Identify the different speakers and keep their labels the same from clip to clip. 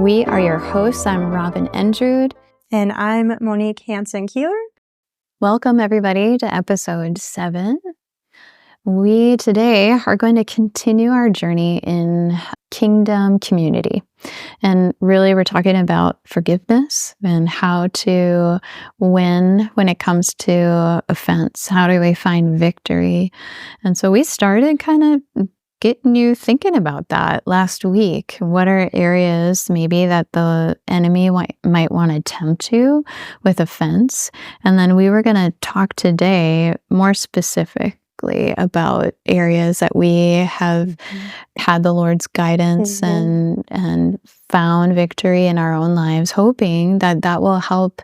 Speaker 1: We are your hosts. I'm Robyn and
Speaker 2: And I'm Monique Hansen-Keeler.
Speaker 1: Welcome, everybody, to episode 7. We today are going to continue our journey in kingdom community. And really, we're talking about forgiveness and how to win when it comes to offense. How do we find victory? And so we started kind of getting you thinking about that last week. What are areas maybe that the enemy might want to tempt you with offense? And then we were going to talk today more specifically about areas that we have had the Lord's guidance and found victory in our own lives, hoping that that will help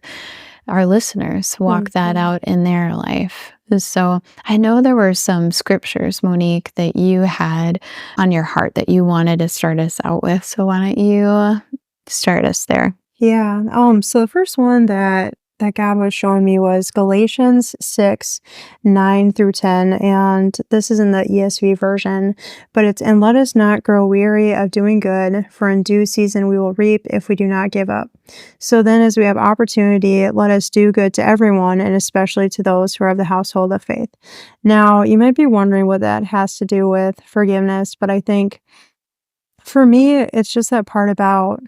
Speaker 1: our listeners walk that out in their life. So I know there were some scriptures, Monique, that you had on your heart that you wanted to start us out with. So why don't you start us there?
Speaker 2: Yeah. So the first one that God was showing me was Galatians 6, 9 through 10. And this is in the ESV version, but it's, "And let us not grow weary of doing good, for in due season we will reap if we do not give up. So then as we have opportunity, let us do good to everyone, and especially to those who are of the household of faith." Now, you might be wondering what that has to do with forgiveness, but I think for me, it's just that part about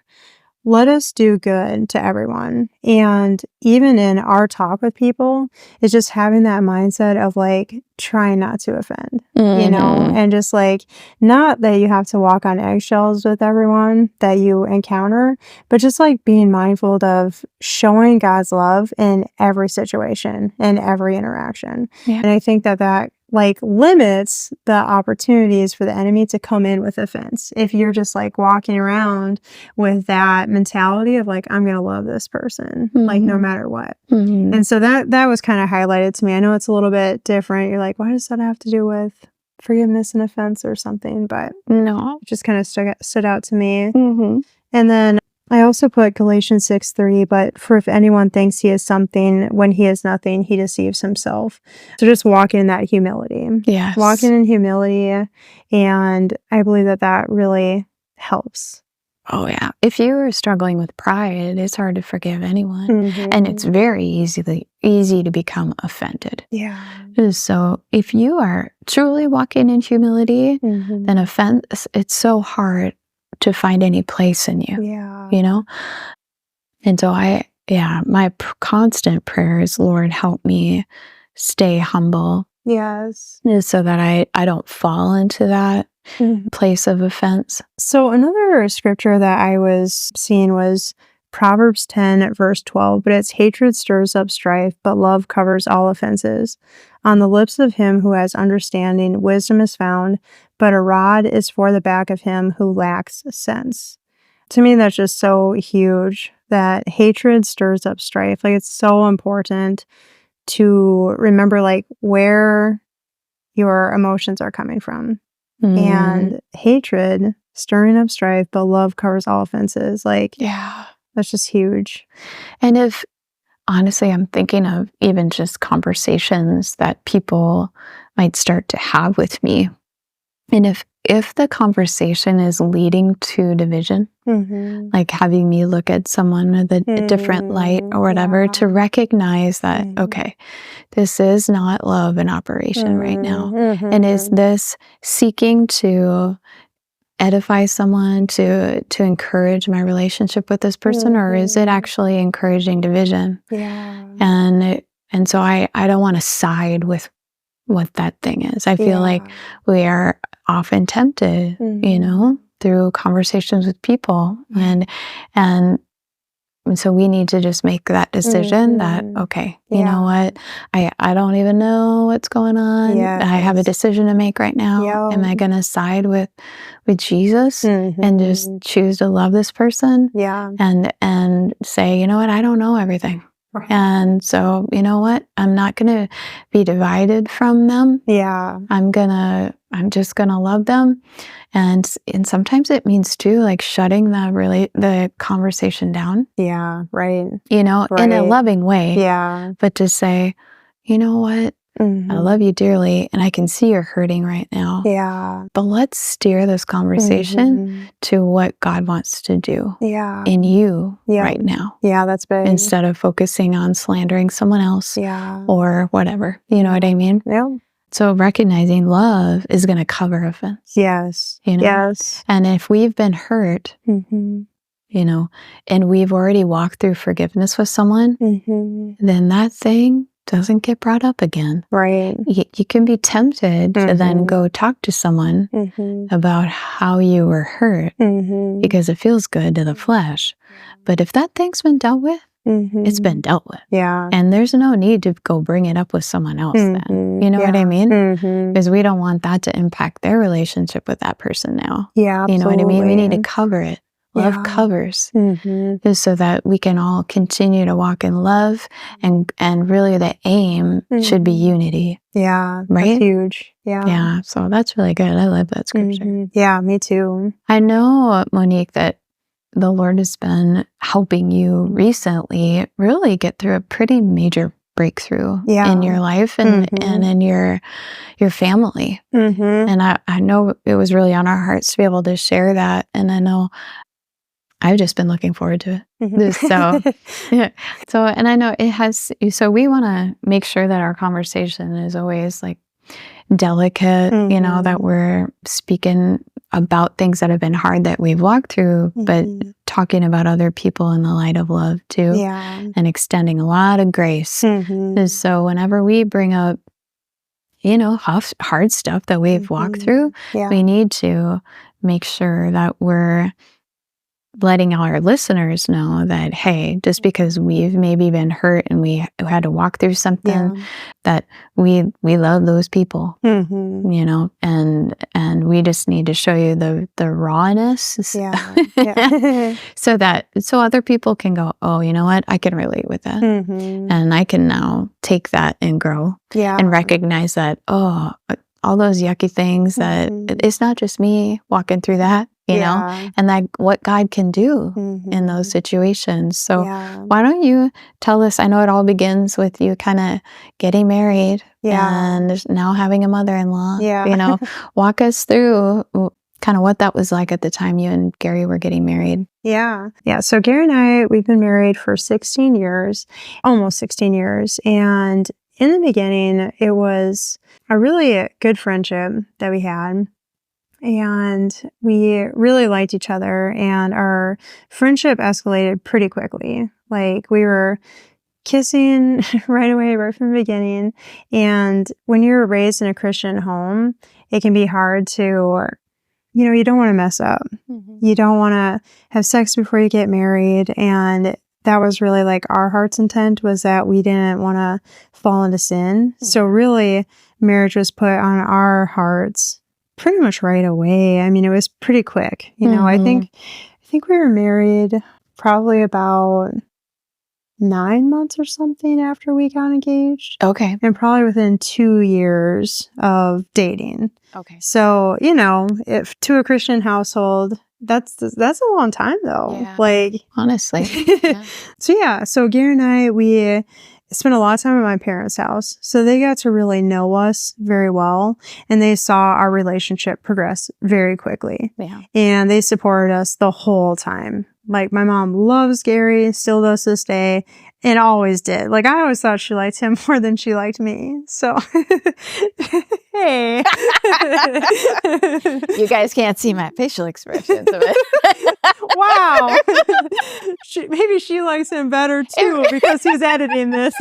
Speaker 2: let us do good to everyone. And even in our talk with people, it's just having that mindset of like trying not to offend, and just like, not that you have to walk on eggshells with everyone that you encounter, but just like being mindful of showing God's love in every situation and every interaction.
Speaker 1: Yeah.
Speaker 2: And I think that like limits the opportunities for the enemy to come in with offense. If you're just like walking around with that mentality of like, I'm going to love this person, like no matter what. And so that was kind of highlighted to me. I know it's a little bit different. You're like, why does that have to do with forgiveness and offense or something? But
Speaker 1: no,
Speaker 2: it just kind of stood out to me. And then I also put Galatians 6:3, "But for if anyone thinks he is something when he is nothing, he deceives himself." So just walking in that humility.
Speaker 1: Yes.
Speaker 2: Walking in humility. And I believe that really helps.
Speaker 1: Oh, yeah. If you're struggling with pride, it's hard to forgive anyone. And it's very easy to become offended.
Speaker 2: Yeah.
Speaker 1: So if you are truly walking in humility, then offense, it's so hard to find any place in you.
Speaker 2: Yeah.
Speaker 1: And so my constant prayer is, Lord, help me stay humble.
Speaker 2: Yes.
Speaker 1: So that I don't fall into that place of offense.
Speaker 2: So another scripture that I was seeing was Proverbs 10, verse 12, "But its hatred stirs up strife, but love covers all offenses. On the lips of him who has understanding, wisdom is found, but a rod is for the back of him who lacks sense." To me, that's just so huge, that hatred stirs up strife. Like, it's so important to remember like where your emotions are coming from. And hatred, stirring up strife, but love covers all offenses. Like,
Speaker 1: yeah,
Speaker 2: that's just huge.
Speaker 1: And if, honestly, I'm thinking of even just conversations that people might start to have with me. And if the conversation is leading to division, like having me look at someone with a different light or whatever, to recognize that, okay, this is not love in operation right now. And is this seeking to edify someone, to encourage my relationship with this person, or is it actually encouraging division?
Speaker 2: Yeah.
Speaker 1: And so I don't want to side with what that thing is. I feel like we are often tempted, through conversations with people, and so we need to just make that decision that, okay, you know what, I don't even know what's going on.
Speaker 2: Yes.
Speaker 1: I have a decision to make right now. Am I going to side with Jesus and just choose to love this person? And say, you know what, I don't know everything. And so, you know what? I'm not going to be divided from them. I'm just going to love them. And sometimes it means too, like shutting the conversation down.
Speaker 2: Yeah, right.
Speaker 1: In a loving way.
Speaker 2: Yeah.
Speaker 1: But to say, you know what? I love you dearly, and I can see you're hurting right now.
Speaker 2: Yeah.
Speaker 1: But let's steer this conversation to what God wants to do in you right now.
Speaker 2: Yeah, that's big.
Speaker 1: Instead of focusing on slandering someone else or whatever. You know what I mean?
Speaker 2: Yeah.
Speaker 1: So recognizing love is going to cover offense.
Speaker 2: Yes.
Speaker 1: You know?
Speaker 2: Yes.
Speaker 1: And if we've been hurt, you know, and we've already walked through forgiveness with someone, then that thing doesn't get brought up again.
Speaker 2: Right.
Speaker 1: You can be tempted to then go talk to someone about how you were hurt because it feels good to the flesh. But if that thing's been dealt with, it's been dealt with.
Speaker 2: Yeah.
Speaker 1: And there's no need to go bring it up with someone else then. You know what I mean? Because we don't want that to impact their relationship with that person now.
Speaker 2: Yeah, absolutely.
Speaker 1: You know what I mean? We need to cover it. Love covers, so that we can all continue to walk in love, and really the aim should be unity.
Speaker 2: Yeah,
Speaker 1: right?
Speaker 2: That's huge. Yeah.
Speaker 1: So that's really good. I love that scripture.
Speaker 2: Yeah, me too.
Speaker 1: I know, Monique, that the Lord has been helping you recently really get through a pretty major breakthrough in your life and in your family. And I know it was really on our hearts to be able to share that. And I know I've just been looking forward to it. So, So, and I know it has, so we want to make sure that our conversation is always like delicate, you know, that we're speaking about things that have been hard that we've walked through, but talking about other people in the light of love too, and extending a lot of grace. And so whenever we bring up, you know, hard stuff that we've walked through, we need to make sure that we're letting our listeners know that, hey, just because we've maybe been hurt and we had to walk through something, that we love those people, you know, and we just need to show you the rawness, so other people can go, oh, you know what, I can relate with that, and I can now take that and grow, and recognize that, oh, all those yucky things, that it's not just me walking through that. You know, and that what God can do in those situations. So why don't you tell us, I know it all begins with you kind of getting married and now having a mother-in-law, you know, walk us through kind of what that was like at the time you and Gary were getting married.
Speaker 2: Yeah. So Gary and I, we've been married for 16 years, almost 16 years. And in the beginning, it was a really good friendship that we had. And we really liked each other, and our friendship escalated pretty quickly. Like, we were kissing right away, right from the beginning. And when you're raised in a Christian home, it can be hard to, you know, you don't want to mess up. You don't want to have sex before you get married. And that was really like our heart's intent, was that we didn't want to fall into sin. So really, marriage was put on our hearts pretty much right away. I mean, it was pretty quick. You know, I think we were married probably about 9 months or something after we got engaged.
Speaker 1: Okay.
Speaker 2: And probably within 2 years of dating.
Speaker 1: Okay.
Speaker 2: So, you know, if to a Christian household, that's a long time though.
Speaker 1: Yeah.
Speaker 2: Like,
Speaker 1: honestly.
Speaker 2: So Gary and I, we spent a lot of time at my parents' house. So they got to really know us very well, and they saw our relationship progress very quickly.
Speaker 1: Yeah.
Speaker 2: And they supported us the whole time. Like, my mom loves Gary, still does this day, and always did. Like, I always thought she liked him more than she liked me. So, hey.
Speaker 1: You guys can't see my facial expressions of it.
Speaker 2: Wow. Maybe she likes him better too, because he's editing this.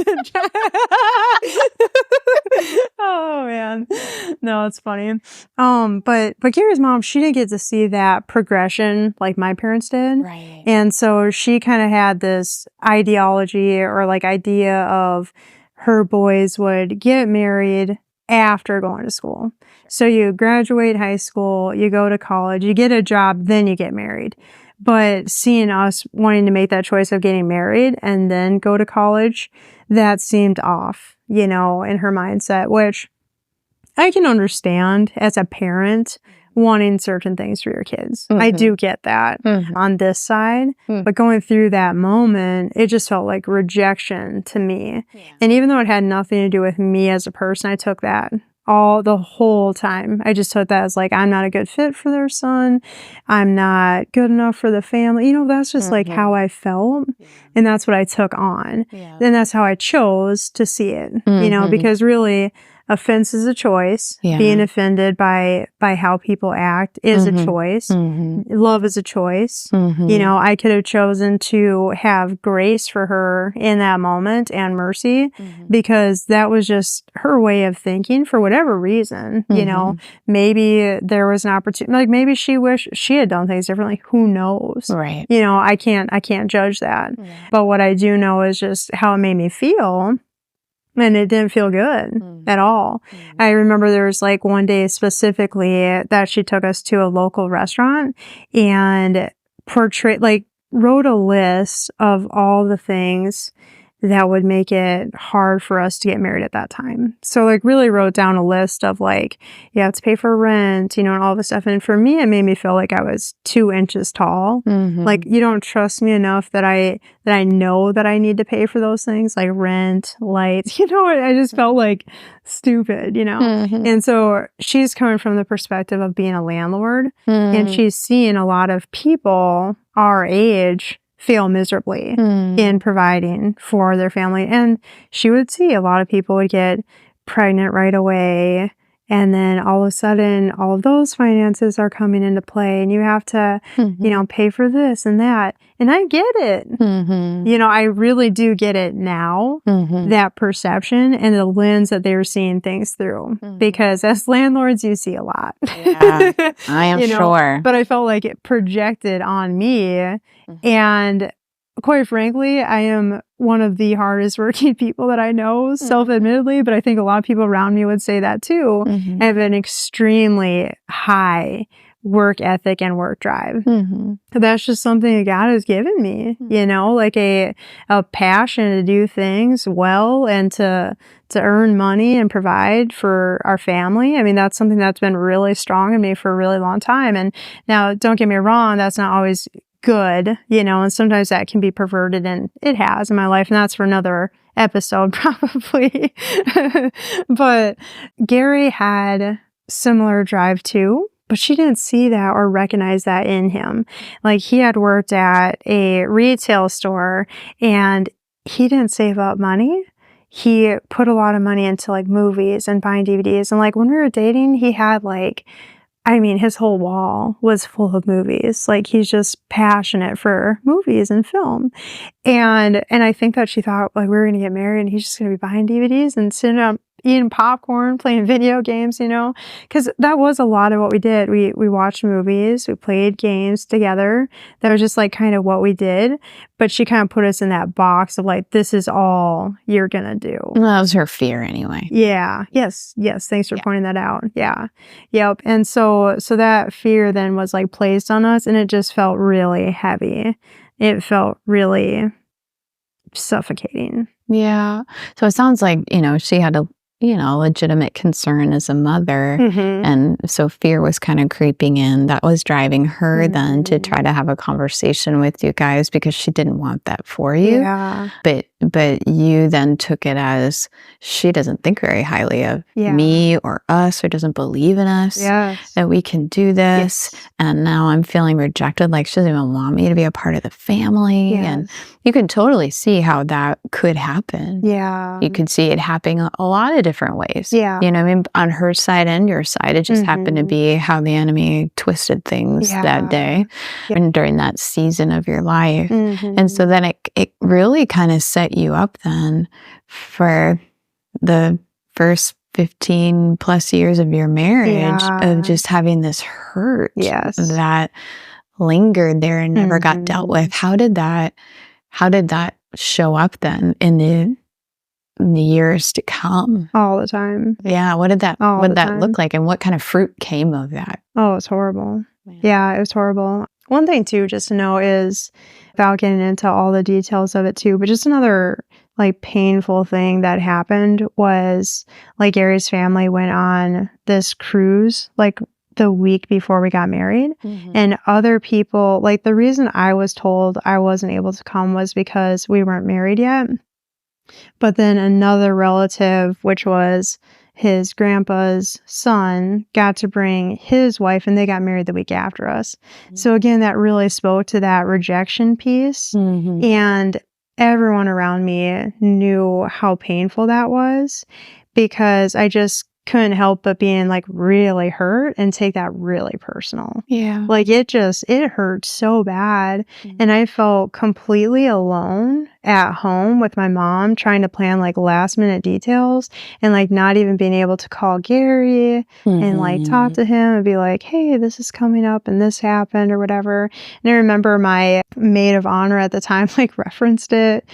Speaker 2: Oh man. No, it's funny. But Gary's mom, she didn't get to see that progression like my parents did.
Speaker 1: Right.
Speaker 2: And so she kind of had this ideology or like idea of her boys would get married after going to school. So you graduate high school, you go to college, you get a job, then you get married. But seeing us wanting to make that choice of getting married and then go to college, that seemed off, you know, in her mindset, which I can understand as a parent wanting certain things for your kids. I do get that on this side. But going through that moment, it just felt like rejection to me.
Speaker 1: Yeah.
Speaker 2: And even though it had nothing to do with me as a person, I took that the whole time. I just took that as like, I'm not a good fit for their son. I'm not good enough for the family. That's just like how I felt.
Speaker 1: Yeah.
Speaker 2: And that's what I took on.
Speaker 1: Yeah.
Speaker 2: And that's how I chose to see it, because really offense is a choice.
Speaker 1: Yeah.
Speaker 2: Being offended by how people act is a choice. Love is a choice. I could have chosen to have grace for her in that moment and mercy because that was just her way of thinking for whatever reason. Maybe there was an opportunity, like maybe she wished she had done things differently. Who knows?
Speaker 1: Right.
Speaker 2: I can't judge that.
Speaker 1: Yeah.
Speaker 2: But what I do know is just how it made me feel. And it didn't feel good at all. I remember there was like one day specifically that she took us to a local restaurant and wrote a list of all the things that would make it hard for us to get married at that time. So like really wrote down a list of like, you have to pay for rent, and all this stuff. And for me, it made me feel like I was 2 inches tall. Like you don't trust me enough that I know that I need to pay for those things like rent, lights, I just felt like stupid, And so she's coming from the perspective of being a landlord and she's seeing a lot of people our age fail miserably in providing for their family. And she would see a lot of people would get pregnant right away. And then all of a sudden, all of those finances are coming into play and you have to, pay for this and that. And I get it. I really do get it now, that perception and the lens that they were seeing things through. Because as landlords, you see a lot.
Speaker 1: Yeah, I am sure.
Speaker 2: But I felt like it projected on me. And quite frankly, I am one of the hardest working people that I know, self-admittedly, but I think a lot of people around me would say that too. I have an extremely high work ethic and work drive. That's just something that God has given me, like a passion to do things well and to earn money and provide for our family. I mean, that's something that's been really strong in me for a really long time. And now, don't get me wrong, that's not always good, and sometimes that can be perverted, and it has in my life, and that's for another episode probably. But Gary had similar drive too, but she didn't see that or recognize that in him. Like he had worked at a retail store and he didn't save up money. He put a lot of money into like movies and buying DVDs. And like when we were dating, he had his whole wall was full of movies. Like he's just passionate for movies and film. And I think that she thought like we were going to get married and he's just going to be buying DVDs and sitting up eating popcorn, playing video games, because that was a lot of what we did. We watched movies, we played games together. That was just like kind of what we did. But she kind of put us in that box of like, this is all you're going to do.
Speaker 1: Well, that was her fear anyway.
Speaker 2: Yeah. Yes. Thanks for pointing that out. Yeah. Yep. And so that fear then was like placed on us and it just felt really heavy. It felt really suffocating.
Speaker 1: Yeah. So it sounds like, she had a legitimate concern as a mother. And so fear was kind of creeping in. That was driving her then to try to have a conversation with you guys because she didn't want that for you.
Speaker 2: Yeah.
Speaker 1: But you then took it as she doesn't think very highly of me or us or doesn't believe in us that we can do this. And now I'm feeling rejected. Like she doesn't even want me to be a part of the family. And you can totally see how that could happen.
Speaker 2: Yeah.
Speaker 1: You could see it happening a lot of different ways.
Speaker 2: Yeah.
Speaker 1: On her side and your side, it just happened to be how the enemy twisted things that day and during that season of your life. And so then it really kind of set you up then for the first 15 plus years of your marriage of just having this hurt that lingered there and never got dealt with. How did that show up then in the years to come?
Speaker 2: All the time.
Speaker 1: Yeah. What did that look like and what kind of fruit came of that?
Speaker 2: Oh, it's horrible. Yeah, it was horrible. One thing too, just to know is, without getting into all the details of it too, but just another like painful thing that happened was like Gary's family went on this cruise, like the week before we got married.
Speaker 1: Mhm.
Speaker 2: And other people, like, the reason I was told I wasn't able to come was because we weren't married yet. But then another relative, which was his grandpa's son, got to bring his wife, and they got married the week after us. So again, that really spoke to that rejection piece.
Speaker 1: Mhm.
Speaker 2: And everyone around me knew how painful that was, because I just couldn't help but being like really hurt and take that really personal.
Speaker 1: Yeah.
Speaker 2: Like it hurt so bad. And I felt completely alone at home with my mom trying to plan like last minute details, and like not even being able to call Gary and like talk to him and be like, hey, this is coming up and this happened or whatever. And I remember my maid of honor at the time like referenced it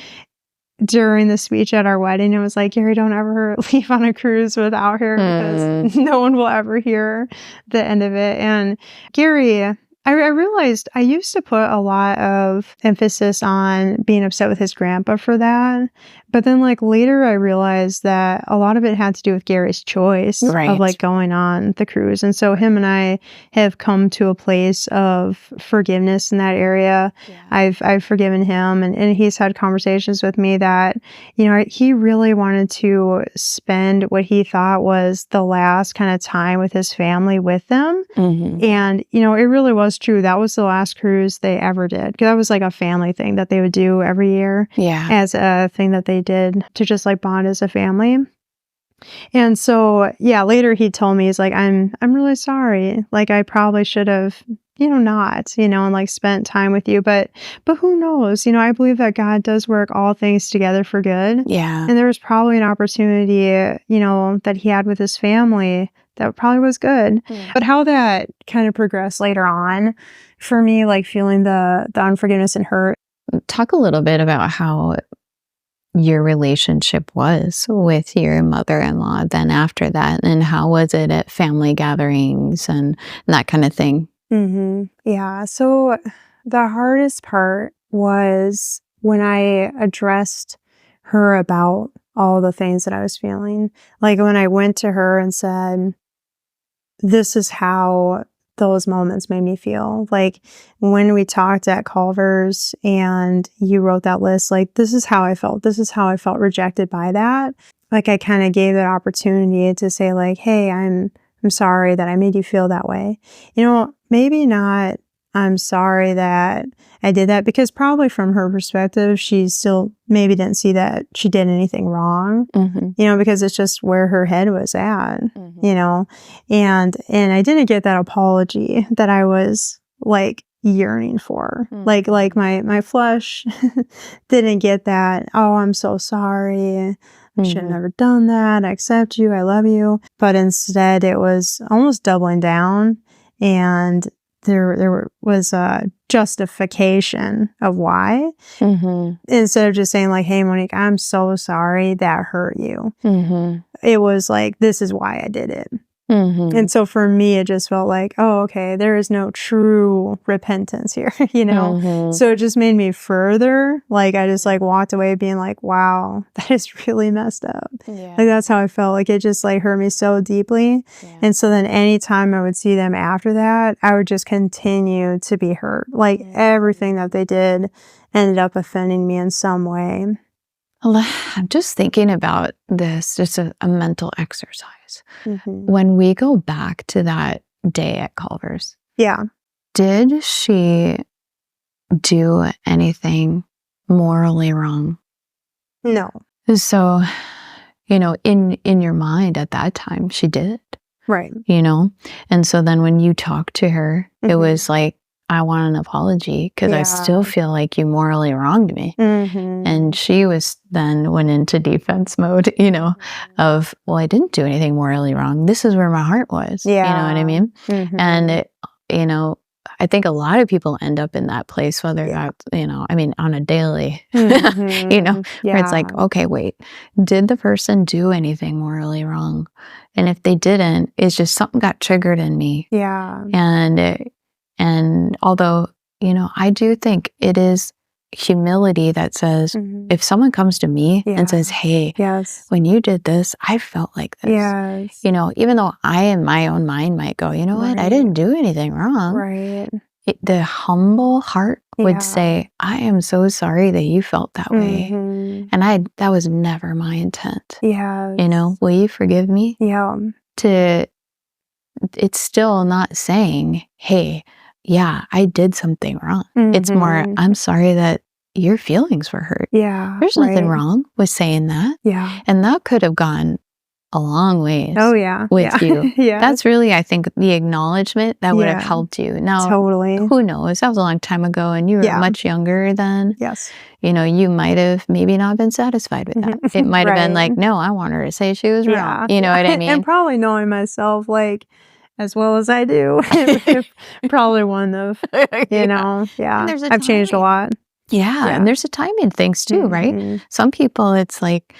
Speaker 2: during the speech at our wedding. It was like, Gary, don't ever leave on a cruise without her, because no one will ever hear the end of it. And Gary, I realized I used to put a lot of emphasis on being upset with his grandpa for that. But then like later I realized that a lot of it had to do with Gary's choice of like going on the cruise. And so him and I have come to a place of forgiveness in that area.
Speaker 1: Yeah.
Speaker 2: I've forgiven him, and he's had conversations with me that, you know, he really wanted to spend what he thought was the last kind of time with his family with them. And, you know, it really was true. That was the last cruise they ever did. 'Cause that was like a family thing that they would do every year.
Speaker 1: Yeah.
Speaker 2: As a thing that they did to just like bond as a family. And so, yeah, later he told me, he's like, I'm really sorry. Like I probably should have, you know, not, you know, and like spent time with you. But who knows? You know, I believe that God does work all things together for good.
Speaker 1: Yeah.
Speaker 2: And there was probably an opportunity, you know, that he had with his family that probably was good.
Speaker 1: Yeah.
Speaker 2: But how that kind of progressed later on for me, like feeling the unforgiveness and hurt.
Speaker 1: Talk a little bit about how your relationship was with your mother-in-law then after that, and how was it at family gatherings and that kind of thing?
Speaker 2: Yeah. So the hardest part was when I addressed her about all the things that I was feeling. Like when I went to her and said, this is how those moments made me feel. Like when we talked at Culver's and you wrote that list, like, this is how I felt. This is how I felt rejected by that. Like I kind of gave that opportunity to say like, hey, I'm sorry that I made you feel that way. You know, maybe not I'm sorry that I did that, because probably from her perspective, she still maybe didn't see that she did anything wrong, you know, because it's just where her head was at, you know, and I didn't get that apology that I was like yearning for. Like my flesh didn't get that. Oh, I'm so sorry. I should have never done that. I accept you. I love you. But instead it was almost doubling down, and there was a justification of why, instead of just saying like, hey, Monique, I'm so sorry that hurt you. It was like, this is why I did it. And so for me, it just felt like, oh, okay, there is no true repentance here, you know? So it just made me further, like, I just like walked away being like, wow, that is really messed up. Like, that's how I felt. Like, it just like hurt me so deeply. And so then anytime I would see them after that, I would just continue to be hurt. Like everything that they did ended up offending me in some way.
Speaker 1: I'm just thinking about this, just a mental exercise. When we go back to that day at Culver's, did she do anything morally wrong?
Speaker 2: No.
Speaker 1: So, you know, in your mind at that time, she did.
Speaker 2: Right.
Speaker 1: You know? And so then when you talked to her, it was like, I want an apology because I still feel like you morally wronged me. And she then went into defense mode, you know, of, well, I didn't do anything morally wrong. This is where my heart was. You know what I mean? And, you know, I think a lot of people end up in that place, whether that's, you know, I mean, on a daily, you know, where it's like, okay, wait, did the person do anything morally wrong? And if they didn't, it's just something got triggered in me. And although, you know, I do think it is humility that says, if someone comes to me and says, hey,
Speaker 2: Yes.
Speaker 1: when you did this, I felt like this.
Speaker 2: Yes.
Speaker 1: You know, even though I in my own mind might go, you know what, I didn't do anything wrong.
Speaker 2: Right.
Speaker 1: The humble heart would
Speaker 2: Yeah.
Speaker 1: say, I am so sorry that you felt that way. And that was never my intent.
Speaker 2: Yes.
Speaker 1: You know, will you forgive me?
Speaker 2: Yeah.
Speaker 1: It's still not saying, hey, yeah, I did something wrong. It's more, I'm sorry that your feelings were hurt.
Speaker 2: Yeah.
Speaker 1: There's nothing wrong with saying that.
Speaker 2: Yeah.
Speaker 1: And that could have gone a long ways
Speaker 2: Oh, yeah.
Speaker 1: with you.
Speaker 2: Yeah.
Speaker 1: That's really, I think, the acknowledgement that would have helped you. Now,
Speaker 2: Totally.
Speaker 1: who knows? That was a long time ago and you were much younger then.
Speaker 2: Yes.
Speaker 1: You know, you might have maybe not been satisfied with that. It might have been like, no, I want her to say she was wrong. You know what I mean?
Speaker 2: And probably knowing myself, like, as well as I do, probably one of, you know, I've changed a lot.
Speaker 1: Yeah. And there's a timing things too, right? Some people, it's like,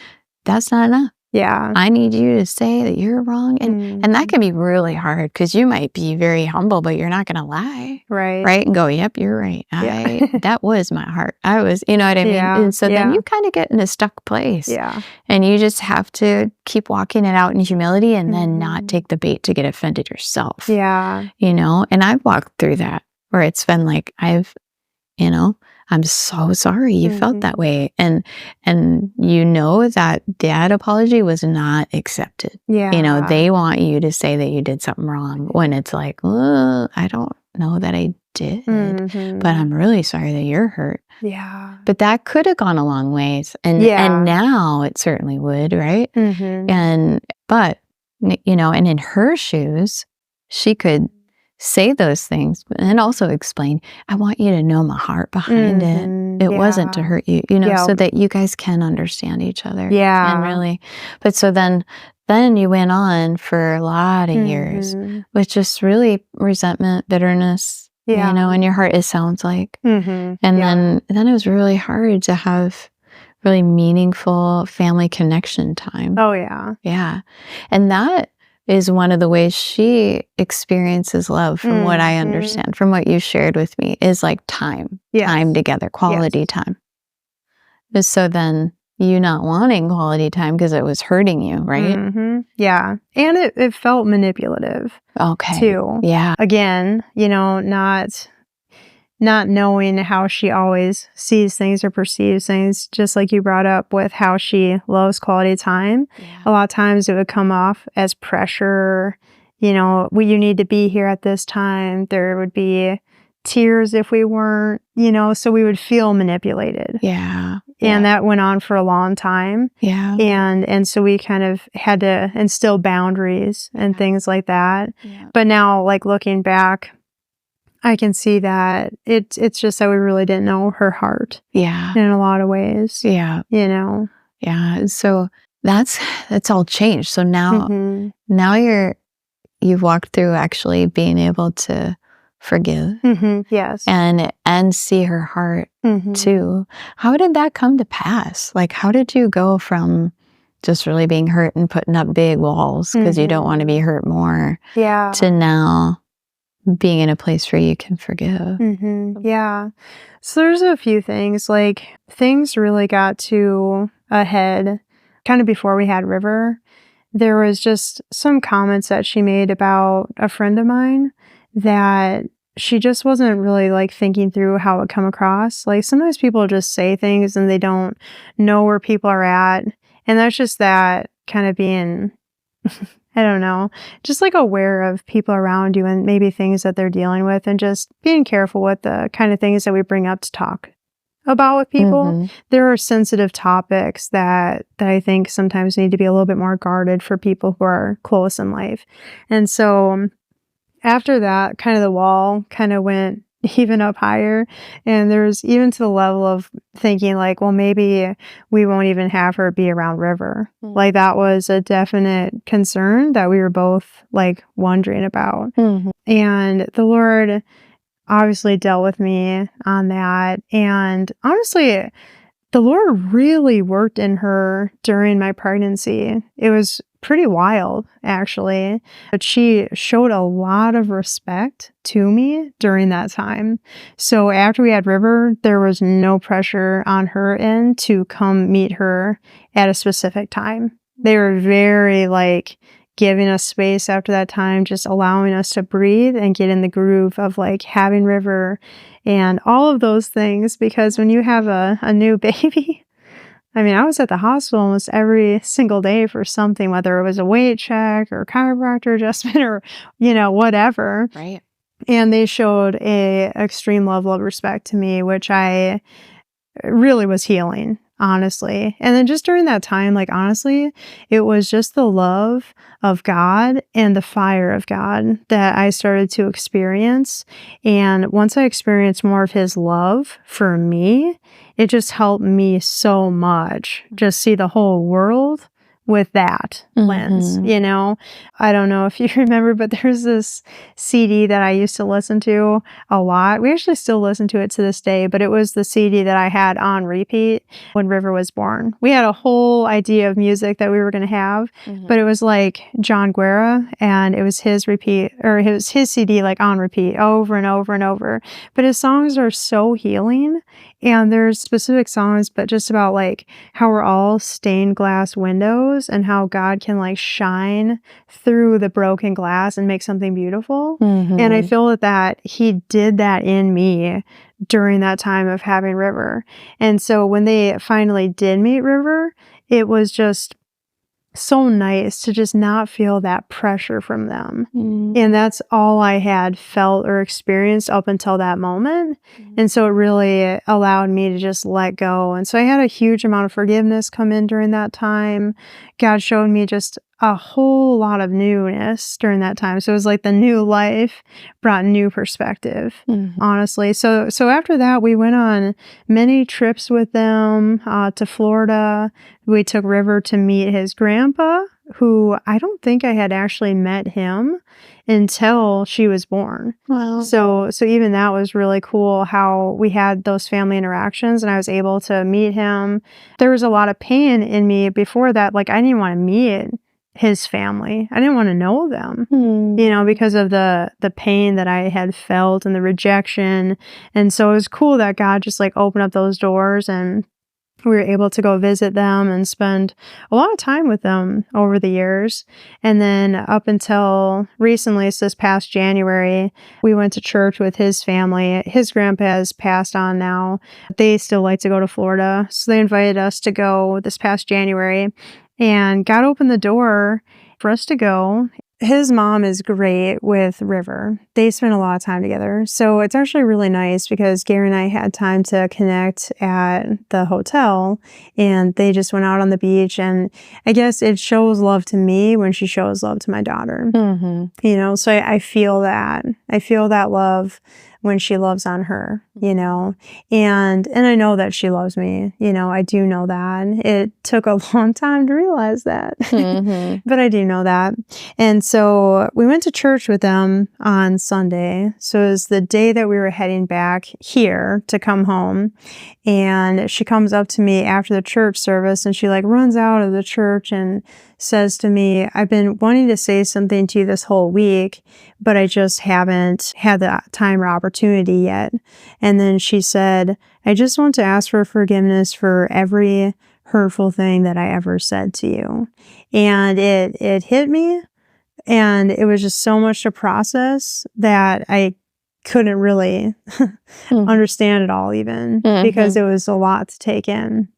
Speaker 1: that's not enough.
Speaker 2: Yeah.
Speaker 1: I need you to say that you're wrong. And that can be really hard because you might be very humble, but you're not going to lie. Right. And go, yep, you're right. That was my heart. I was, you know what I mean? And so then you kind of get in a stuck place.
Speaker 2: Yeah.
Speaker 1: And you just have to keep walking it out in humility and then not take the bait to get offended yourself.
Speaker 2: Yeah.
Speaker 1: You know, and I've walked through that where it's been like, you know, I'm so sorry you felt that way. And you know that apology was not accepted.
Speaker 2: Yeah.
Speaker 1: You know, they want you to say that you did something wrong when it's like, I don't know that I did, but I'm really sorry that you're hurt.
Speaker 2: Yeah.
Speaker 1: But that could have gone a long ways. And now it certainly would, right? But, you know, and in her shoes, she could say those things and also explain, I want you to know my heart behind it. It wasn't to hurt you, you know, so that you guys can understand each other.
Speaker 2: Yeah.
Speaker 1: And really, but so then you went on for a lot of years with just really resentment, bitterness, you know, in your heart, it sounds like. And then it was really hard to have really meaningful family connection time.
Speaker 2: Oh, yeah.
Speaker 1: Yeah. And that is one of the ways she experiences love, from what I understand, from what you shared with me, is like time together, quality time. So then you not wanting quality time because it was hurting you, right?
Speaker 2: Yeah. And it felt manipulative.
Speaker 1: Okay.
Speaker 2: Too.
Speaker 1: Yeah.
Speaker 2: Again, you know, not knowing how she always sees things or perceives things, just like you brought up with how she loves quality time. A lot of times it would come off as pressure, you know, you need to be here at this time. There would be tears if we weren't, you know, so we would feel manipulated.
Speaker 1: Yeah.
Speaker 2: And that went on for a long time.
Speaker 1: Yeah.
Speaker 2: And so we kind of had to instill boundaries and things like that. But now, like, looking back, I can see that it's just that we really didn't know her heart. Yeah. In a lot of ways. Yeah. You know.
Speaker 1: Yeah. So that's all changed. So now you've walked through actually being able to forgive.
Speaker 2: Yes.
Speaker 1: And see her heart too. How did that come to pass? Like, how did you go from just really being hurt and putting up big walls because you don't want to be hurt more, to now being in a place where you can forgive?
Speaker 2: Yeah. So there's a few things, like, things really got to a head kind of before we had River. There was just some comments that she made about a friend of mine that she just wasn't really, like, thinking through how it would come across. Like, sometimes people just say things and they don't know where people are at. And that's just that kind of being, I don't know, just like aware of people around you and maybe things that they're dealing with, and just being careful with the kind of things that we bring up to talk about with people. There are sensitive topics that I think sometimes need to be a little bit more guarded for people who are close in life. And so after that, kind of the wall kind of went even up higher. And there's even to the level of thinking, like, well, maybe we won't even have her be around River. Like, that was a definite concern that we were both, like, wondering about. And the Lord obviously dealt with me on that. And honestly, the Lord really worked in her during my pregnancy. It was pretty wild, actually. But she showed a lot of respect to me during that time. So after we had River, there was no pressure on her end to come meet her at a specific time. They were very like giving us space after that time, just allowing us to breathe and get in the groove of like having River and all of those things. Because when you have a new baby, I mean, I was at the hospital almost every single day for something, whether it was a weight check or chiropractor adjustment or, whatever.
Speaker 1: Right.
Speaker 2: And they showed a extreme level of respect to me, which I really was healing, honestly. And then just during that time, like, honestly, it was just the love of God and the fire of God that I started to experience. And once I experienced more of his love for me, it just helped me so much just see the whole world with that lens, I don't know if you remember, but there's this CD that I used to listen to a lot. We actually still listen to it to this day, but it was the CD that I had on repeat when River was born. We had a whole idea of music that we were going to have, but it was like John Guerra, and it was his CD like on repeat over and over and over. But his songs are so healing, and there's specific songs, but just about like how we're all stained glass windows and how God can like shine through the broken glass and make something beautiful. And I feel that he did that in me during that time of having River. And so when they finally did meet River, it was just so nice to just not feel that pressure from them. And that's all I had felt or experienced up until that moment. And so it really allowed me to just let go. And so I had a huge amount of forgiveness come in during that time. God showed me just a whole lot of newness during that time. So it was like the new life brought new perspective, honestly. So after that, we went on many trips with them to Florida. We took River to meet his grandpa, who I don't think I had actually met him until she was born.
Speaker 1: Wow.
Speaker 2: So even that was really cool how we had those family interactions and I was able to meet him. There was a lot of pain in me before that. Like, I didn't want to meet his family. I didn't want to know them, because of the pain that I had felt and the rejection. And so it was cool that God just like opened up those doors and we were able to go visit them and spend a lot of time with them over the years. And then up until recently, so this past January, we went to church with his family. His grandpa has passed on now. They still like to go to Florida. So they invited us to go this past January. And God opened the door for us to go. His mom is great with River. They spend a lot of time together. So it's actually really nice because Gary and I had time to connect at the hotel and they just went out on the beach. And I guess it shows love to me when she shows love to my daughter. So I feel that. I feel that love when she loves on her, and I know that she loves me, I do know that. It took a long time to realize that, but I do know that. And so we went to church with them on Sunday. So it was the day that we were heading back here to come home. And she comes up to me after the church service and she like runs out of the church and says to me, I've been wanting to say something to you this whole week, but I just haven't had the time or opportunity yet. And then she said, I just want to ask for forgiveness for every hurtful thing that I ever said to you. And it hit me. And it was just so much to process that I couldn't really understand it all even because it was a lot to take in.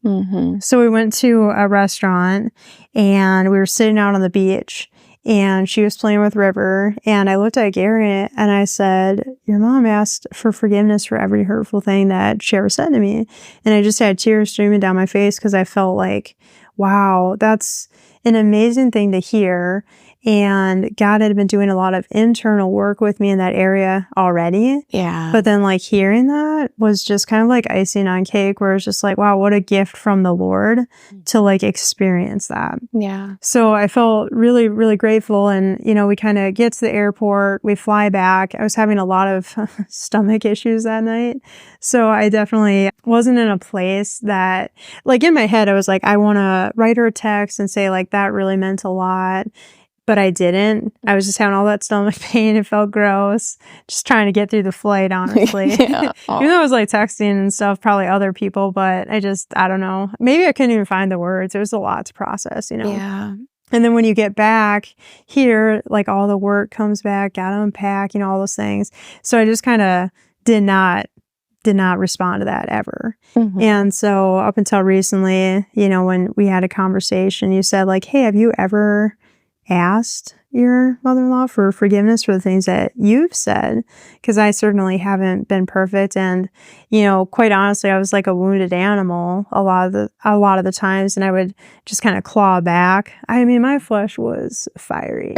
Speaker 2: So we went to a restaurant and we were sitting out on the beach and she was playing with River and I looked at Gary and I said, your mom asked for forgiveness for every hurtful thing that she ever said to me. And I just had tears streaming down my face because I felt like, wow, that's an amazing thing to hear. and God had been doing a lot of internal work with me in that area already.
Speaker 1: Yeah.
Speaker 2: But then like hearing that was just kind of like icing on cake, where it's just like, wow, what a gift from the Lord to like experience that.
Speaker 1: Yeah.
Speaker 2: So I felt really, really grateful. And, we kind of get to the airport, we fly back. I was having a lot of stomach issues that night. So I definitely wasn't in a place that, like, in my head, I was like, I want to write her a text and say, like, that really meant a lot. But I didn't. I was just having all that stomach pain. It felt gross. Just trying to get through the flight, honestly.
Speaker 1: Yeah.
Speaker 2: Even though I was like texting and stuff, probably other people, but I don't know. Maybe I couldn't even find the words. It was a lot to process,
Speaker 1: Yeah.
Speaker 2: And then when you get back here, like all the work comes back, gotta unpack, all those things. So I just kind of did not respond to that ever.
Speaker 1: Mhm.
Speaker 2: And so up until recently, when we had a conversation, you said like, hey, have you ever asked your mother-in-law for forgiveness for the things that you've said? Because I certainly haven't been perfect, and quite honestly, I was like a wounded animal a lot of the times, and I would just kind of claw back. I mean, my flesh was fiery.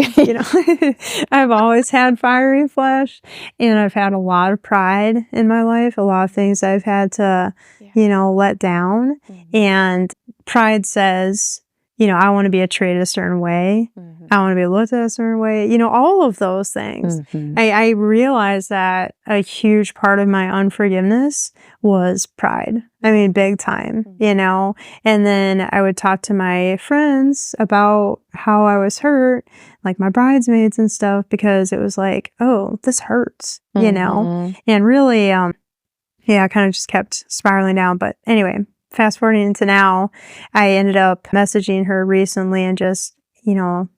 Speaker 2: I've always had fiery flesh, and I've had a lot of pride in my life, a lot of things I've had to let down. And pride says, I want to be treated a certain way. I want to be looked at a certain way. All of those things. I realized that a huge part of my unforgiveness was pride. I mean, big time, And then I would talk to my friends about how I was hurt, like my bridesmaids and stuff, because it was like, oh, this hurts, And really, I kind of just kept spiraling down. But anyway, fast forwarding into now, I ended up messaging her recently and just,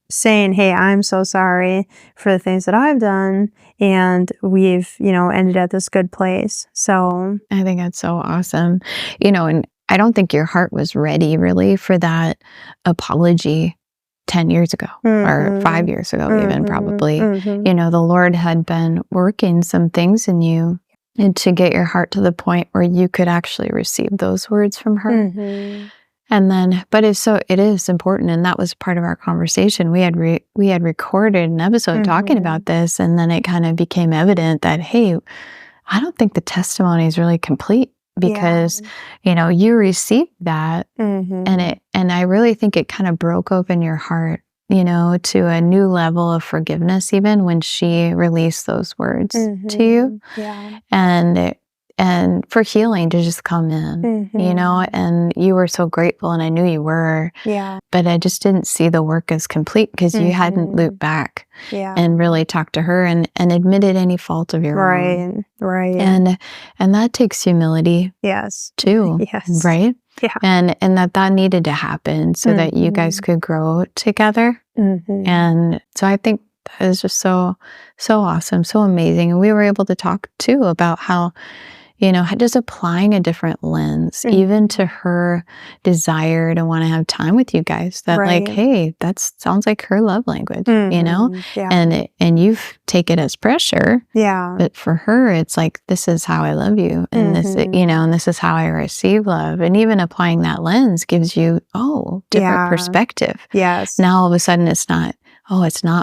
Speaker 2: saying, hey, I'm so sorry for the things that I've done. And we've, ended at this good place. So
Speaker 1: I think that's so awesome. And I don't think your heart was ready really for that apology 10 years ago or 5 years ago, even probably. The Lord had been working some things in you, and to get your heart to the point where you could actually receive those words from her. And then, but it is important, and that was part of our conversation. We had recorded an episode talking about this, and then it kind of became evident that, hey, I don't think the testimony is really complete, because you received that, and I really think it kind of broke open your heart, to a new level of forgiveness, even when she released those words to you. And for healing to just come in, and you were so grateful, and I knew you were, but I just didn't see the work as complete because you hadn't looped back and really talked to her and admitted any fault of your own.
Speaker 2: Right.
Speaker 1: And that takes humility.
Speaker 2: Yes.
Speaker 1: Too.
Speaker 2: Yes.
Speaker 1: Right.
Speaker 2: Yeah.
Speaker 1: And that needed to happen so that you guys could grow together. And so I think that is just so awesome, so amazing. And we were able to talk too about how, just applying a different lens, even to her desire to want to have time with you guys, that like, hey, that sounds like her love language, and you've taken it as pressure.
Speaker 2: Yeah.
Speaker 1: But for her, it's like, this is how I love you. And this, and this is how I receive love. And even applying that lens gives you, different perspective.
Speaker 2: Yes.
Speaker 1: Now all of a sudden it's not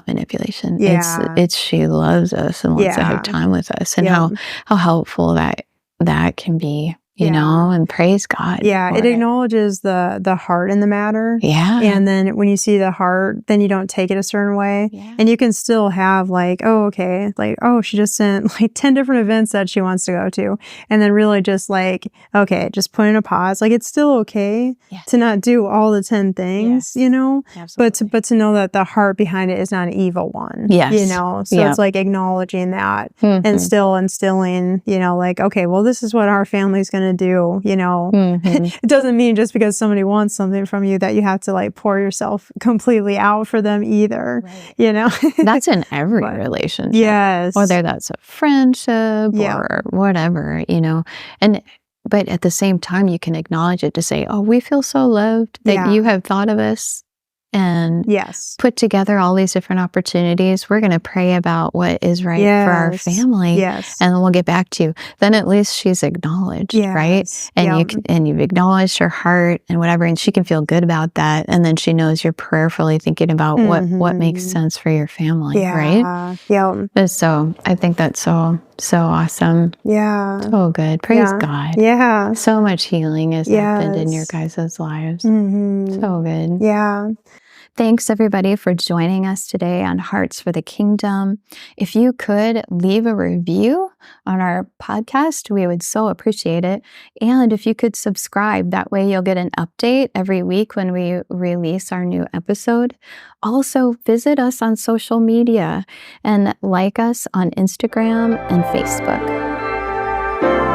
Speaker 1: manipulation. It's she loves us and wants to have time with us, and how helpful that can be, and praise God.
Speaker 2: Yeah, it acknowledges the heart in the matter.
Speaker 1: Yeah.
Speaker 2: And then when you see the heart, then you don't take it a certain way.
Speaker 1: Yeah.
Speaker 2: And you can still have like, she just sent like 10 different events that she wants to go to. And then really just like, okay, just put in a pause. Like, it's still okay to not do all the 10 things,
Speaker 1: Absolutely.
Speaker 2: but to know that the heart behind it is not an evil one.
Speaker 1: Yes.
Speaker 2: So it's like acknowledging that and still instilling, like, okay, well, this is what our family's going to do, It doesn't mean just because somebody wants something from you that you have to like pour yourself completely out for them either,
Speaker 1: That's in every relationship.
Speaker 2: Yes.
Speaker 1: Whether that's a friendship or whatever, but at the same time, you can acknowledge it to say, oh, we feel so loved that you have thought of us and
Speaker 2: Yes.
Speaker 1: put together all these different opportunities. We're going to pray about what is right for our
Speaker 2: Yes.
Speaker 1: family,
Speaker 2: Yes.
Speaker 1: and then we'll get back to you. Then at least she's acknowledged, right?
Speaker 2: Yes.
Speaker 1: And
Speaker 2: Yep.
Speaker 1: you've acknowledged her heart and whatever, and she can feel good about that. And then she knows you're prayerfully thinking about what makes sense for your family, right?
Speaker 2: Yep.
Speaker 1: But so I think that's so awesome.
Speaker 2: Yeah.
Speaker 1: So good. Praise God.
Speaker 2: Yeah.
Speaker 1: So much healing has happened in your
Speaker 2: Yes.
Speaker 1: guys' lives.
Speaker 2: Mm-hmm.
Speaker 1: So good.
Speaker 2: Yeah.
Speaker 1: Thanks, everybody, for joining us today on Hearts for the Kingdom. If you could leave a review on our podcast, we would so appreciate it. And if you could subscribe, that way you'll get an update every week when we release our new episode. Also, visit us on social media and like us on Instagram and Facebook.